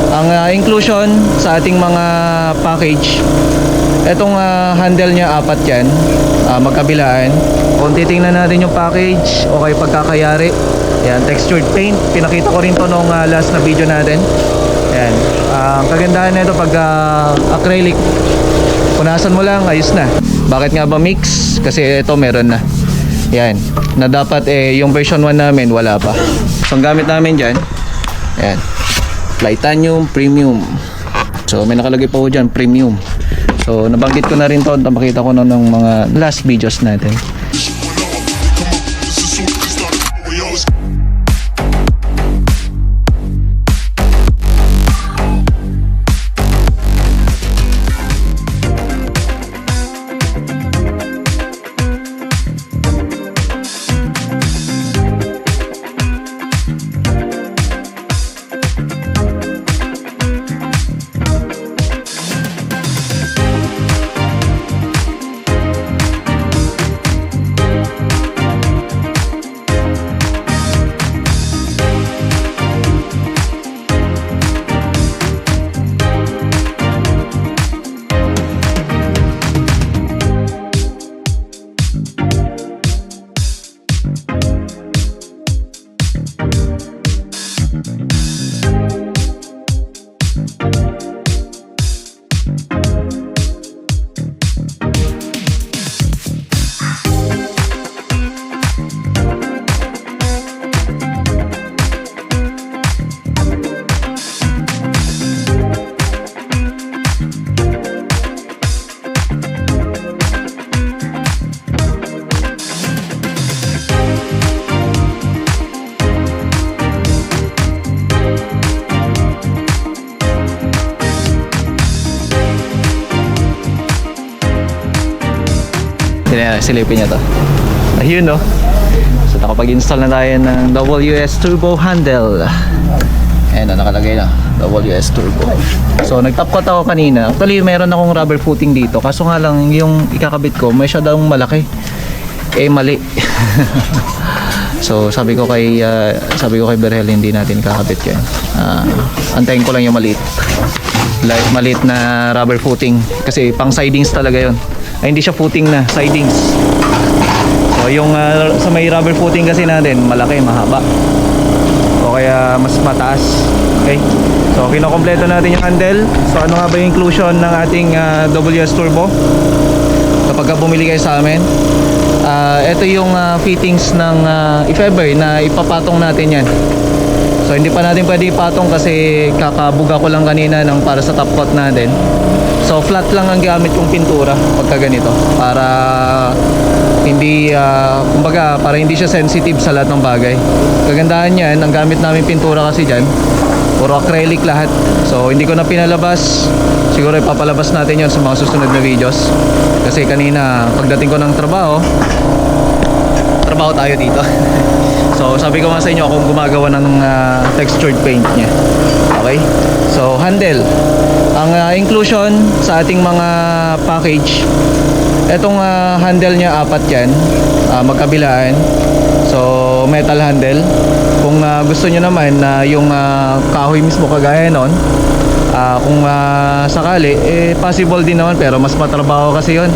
Ang inclusion sa ating mga package, etong handle niya, apat yan, magkabilaan. Kung titingnan natin yung package, okay, pagkakayari, yan, textured paint. Pinakita ko rin to nung last na video natin. Yan, ang kagandahan nito pag acrylic, punasan mo lang, ayos na. Bakit nga ba mix? Kasi ito meron na. Yan, na dapat yung version 1 namin wala pa. So ang gamit namin dyan, yan, Titanium Premium. So may nakalagay po dyan, Premium. So nabanggit ko na rin to, napakita ko na ng mga last videos natin. Silipin niya to. Ayun, no? So nakapag-install na tayo ng WS Turbo handle. Ayan, nakalagay na WS Turbo. So nag-top coat ako kanina. Actually meron akong rubber footing dito, kaso nga lang yung ikakabit ko may masyadong malaki, mali. So sabi ko kay Berhel, hindi natin kakabit yan. Antayin ko lang yung maliit na rubber footing, kasi pang sidings talaga yon. Ay, hindi siya footing na, sidings. So yung sa may rubber footing kasi natin, malaki, mahaba, o kaya mas mataas. Okay, so kinokompleto natin yung handle. So ano nga ba yung inclusion ng ating WS Turbo kapag bumili kayo sa amin? Ito yung fittings ng if ever na ipapatong natin yan. So hindi pa natin pwede ipatong kasi kakabuga ko lang kanina ng para sa top coat natin. So flat lang ang gamit yung pintura pagka ganito, para hindi kumbaga para hindi siya sensitive sa lahat ng bagay. Kagandahan niyan, ang gamit namin pintura kasi diyan puro acrylic lahat. So hindi ko na pinalabas. Siguro ipapalabas natin 'yon sa mga susunod na videos. Kasi kanina pagdating ko ng trabaho tayo dito. So sabi ko nga sa inyo akong gumagawa ng textured paint niya. Okay? So handle, ang inclusion sa ating mga package, etong handle niya, apat yan, magkabilaan. So metal handle. Kung gusto nyo naman na yung kahoy mismo kagaya nun, kung sakali, possible din naman, pero mas matrabaho kasi yon.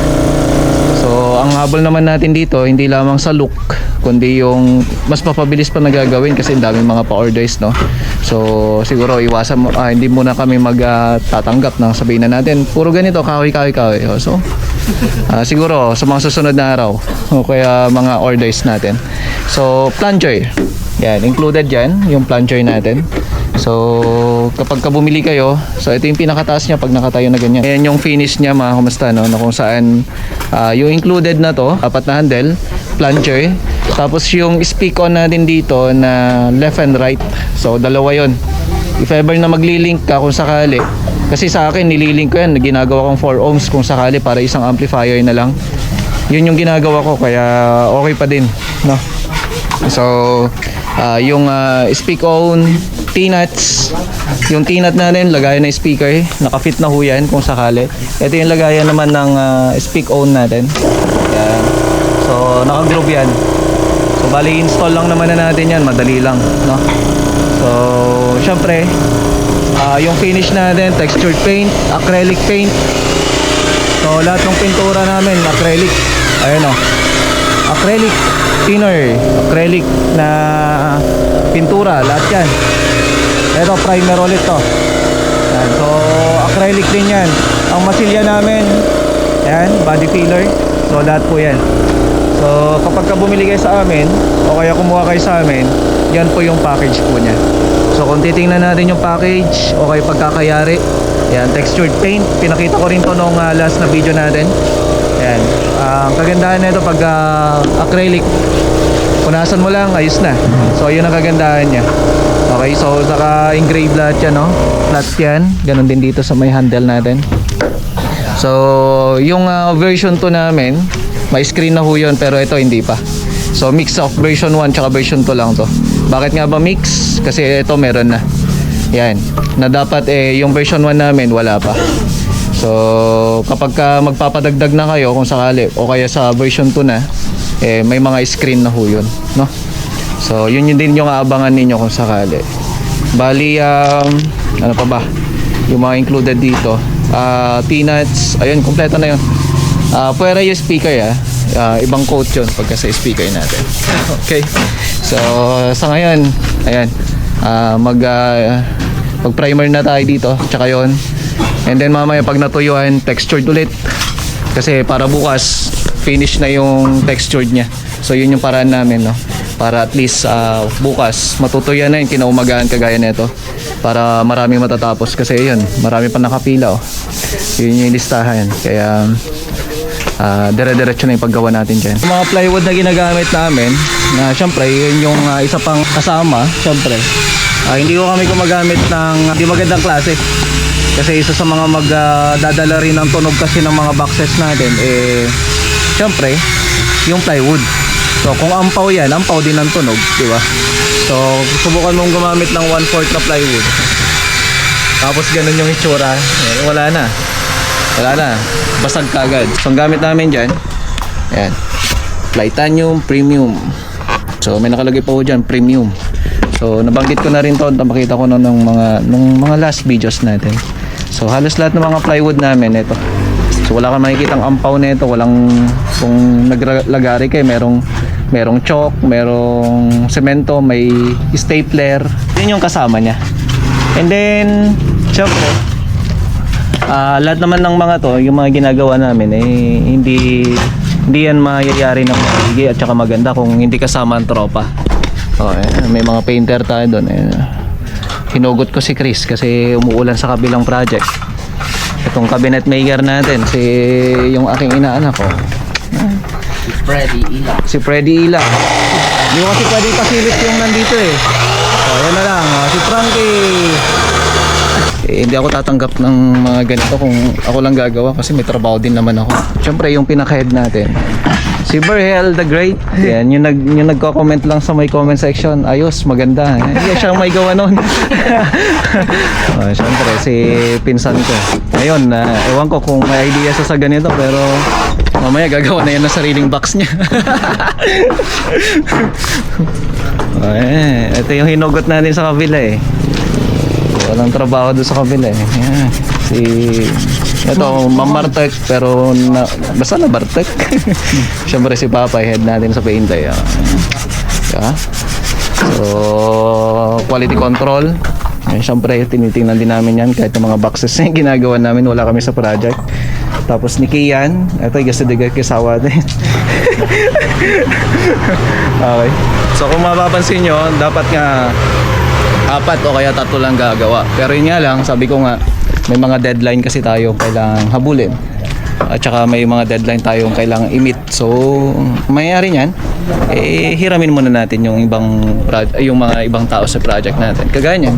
So ang habol naman natin dito, hindi lamang sa look, kundi yung mas mapabilis pa nagagawin kasi ang daming mga pa-orders, no? So siguro iwasan mo, hindi muna kami magtatanggap ng sabihin na natin puro ganito, kahoy. So siguro sa mga susunod na araw o kaya mga orders natin. So plunger, yan, included yan yung plunger natin. So kapag bumili kayo, so ito yung pinakataas niya pag nakatayo na ganyan. Ayan yung finish niya, mga kumusta, no? Na kung saan yung included na to, apat na handle, plunger, tapos yung speak on natin dito na left and right. So dalawa yon. If ever na maglilink ka kung sakali, kasi sa akin nililink ko yan, ginagawa kong 4 ohms kung sakali para isang amplifier na lang. Yun yung ginagawa ko, kaya okay pa din, no? So yung speak on T-nuts, yung T-nut natin, lagayan ng speaker, nakafit na ho yan kung sakali. Ito yung lagayan naman ng speak on natin. Yan. So naka-groove yan. So bali install lang naman na natin yan, madali lang, no? So syempre Yung finish natin, textured paint, acrylic paint. So lahat ng pintura namin acrylic. Ayun o, acrylic thinner, acrylic na pintura, lahat yan. Ito primer ulit to. Yan. So acrylic din yan. Ang masilya namin, yan, body filler. So lahat po yan. So kapag ka bumili kayo sa amin o kaya kumuha kayo sa amin, yan po yung package po niya. So kung titingnan natin yung package o kaya pagkakayari, yan, textured paint. Pinakita ko rin to nung last na video natin. Yan. Ang kagandahan nito pag acrylic, punasan mo lang, ayos na. So yun ang kagandahan niya. Okay, so saka engrave lahat yan, no? Flat yan. Ganon din dito sa may handle natin. So yung version 2 namin, may screen na ho yun, pero ito hindi pa. So mix of version 1 tsaka version 2 lang to. Bakit nga ba mix? Kasi ito meron na. Yan, na dapat yung version 1 namin wala pa. So kapag magpapadagdag na kayo kung sakali o kaya sa version 2 na, may mga screen na ho yun, no? So yun din yung aabangan ninyo kung sakali. Bali ano pa ba yung mga included dito, peanuts, ayun, kompleto na yun. Pwera yung speaker, ibang quote yun pagka sa speaker natin. Okay, so sa ngayon, ayan, mag primer na tayo dito, tsaka yun. And then mamaya pag natuyuan, textured ulit. Kasi para bukas, finish na yung textured nya. So yun yung paraan namin, no? Para at least bukas, matutuyan na yung kinaumagaan kagaya nito. Para marami matatapos. Kasi yun, marami pa nakapila, oh. Yun yung listahan. Kaya dire-diretso na yung paggawa natin dyan. Yung mga plywood na ginagamit namin, na syempre yun yung isa pang kasama, syempre. Hindi ko kami gumagamit ng hindi magandang klase. Kasi isa sa mga magdadala rin ng tunog kasi ng mga boxes natin, syempre, yung plywood. So kung ampaw yan, ampaw din ng tunog, di ba? So subukan mong gumamit ng 1/4 na plywood. Tapos ganun yung itsura, wala na. Wala na, basag kagad. So ang gamit namin dyan, ayan, Titanium Premium. So may nakalagay po dyan, Premium. So nabanggit ko na rin to, napakita ko nung mga last videos natin. So halos lahat ng mga plywood namin ito. So wala kang makikitang ampaw nito, walang, kung naglagari kayo, merong chalk, merong semento, may stapler. Yun yung kasama niya. And then syempre, lahat naman ng mga to, yung mga ginagawa namin, hindi yan mayayari ng maigi at saka maganda kung hindi kasama ang tropa. May mga painter tayo doon. Hinugot ko si Chris kasi umuulan sa kabilang project. Itong cabinet maker natin, yung aking inaanak ko. Si Freddy Ila. Hindi ko kasi pwedeng pasilip yung nandito eh. So yan na lang, si Frankie. Hindi ako tatanggap ng mga ganito kung ako lang gagawa kasi may trabaho din naman ako. Siyempre yung pinaka-head natin, si Berhel the Great. Yan, yung nagko-comment lang sa may comment section. Ayos, maganda. Hindi siya may gawa nun. Siyempre, si pinsan ko. Ngayon, ewan ko kung may idea sa ganito, pero mamaya gagawa na yan ng sariling box niya. Ito yung hinugot natin sa kabila eh. Walang trabaho doon sa kabila eh. Yan. Ito, Mamartek, pero basta na Bartek. Siyempre si Papa, head natin sa paintay. Yeah. So, quality control. Siyempre, tinitingnan din namin yan. Kahit yung mga boxes na ginagawa namin, wala kami sa project. Tapos ni Kian, ito yung gasidigay kisawa din. Okay. So, kung mapapansin nyo, dapat nga 4 o kaya 3 lang gagawa. Pero yun nga lang, sabi ko nga, may mga deadline kasi tayo kailangang habulin. At saka may mga deadline tayong kailangang i-meet. So, mayayari niyan, hiramin muna natin yung yung mga ibang tao sa project natin. Kagaya niyan,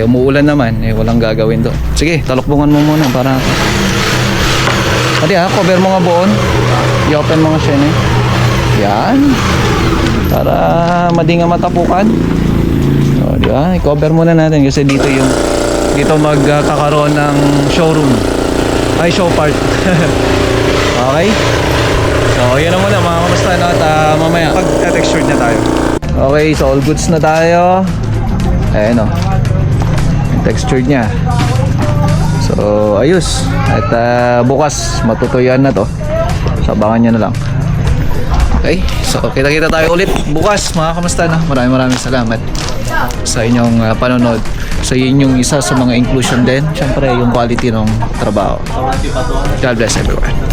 umuulan naman, walang gagawin doon. Sige, talokbungan mo muna para cover mo nga buon. I-open mo nga siya eh. Yan. Para madi nga matapukan. Diba? I-cover muna natin kasi dito magkakaroon ng showroom. Ay, show part. Okay? So, yun na muna mga kamusta na at mamaya pag-textured na tayo. Okay, so all goods na tayo. Ayan o. textured niya. So ayos. At bukas matutuyan na to. So abangan nyo na lang. Okay, so kita-kita tayo ulit bukas mga kamusta na. Maraming salamat sa inyong panonood. So yun yung isa sa mga inclusion din. Siyempre yung quality ng trabaho. God bless everyone.